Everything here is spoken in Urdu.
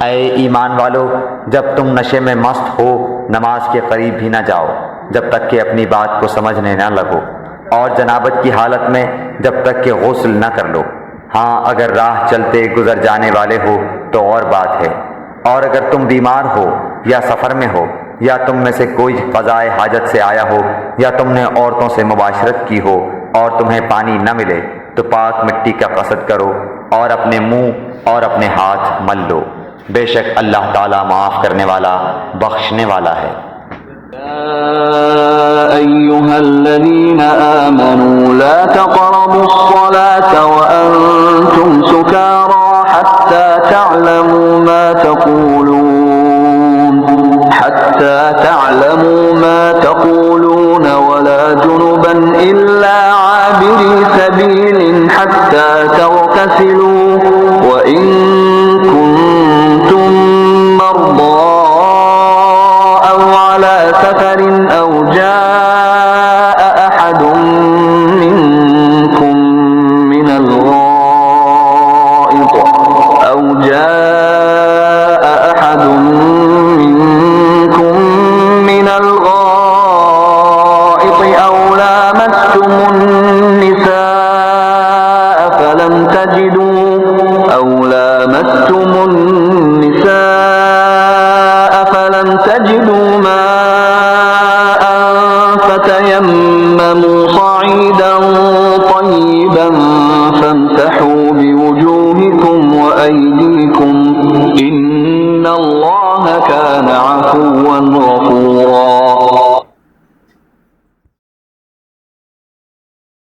اے ایمان والو، جب تم نشے میں مست ہو نماز کے قریب بھی نہ جاؤ جب تک کہ اپنی بات کو سمجھنے نہ لگو، اور جنابت کی حالت میں جب تک کہ غسل نہ کر لو۔ ہاں اگر راہ چلتے گزر جانے والے ہو تو اور بات ہے، اور اگر تم بیمار ہو یا سفر میں ہو، یا تم میں سے کوئی قضائے حاجت سے آیا ہو، یا تم نے عورتوں سے مباشرت کی ہو اور تمہیں پانی نہ ملے، تو پاک مٹی کا قصد کرو اور اپنے منہ اور اپنے ہاتھ مل لو، بے شک اللہ تعالیٰ معاف کرنے والا بخشنے والا ہے۔ أيها الذين آمنوا لا تقربوا الصلاة وأنتم سكارى حتى تعلموا ما تقولون ولا جنبا إلا عابري سبيل حتى تغتسلوا وإن كنتم مرضى أو على سفر أو جاء أحد منكم من الغائط أو لامستم النساء فلم تجدوا ماء فتيمموا صعيدا طيبا فامسحوا بوجوهكم وأيديكم إن الله كان عفوا غفورا۔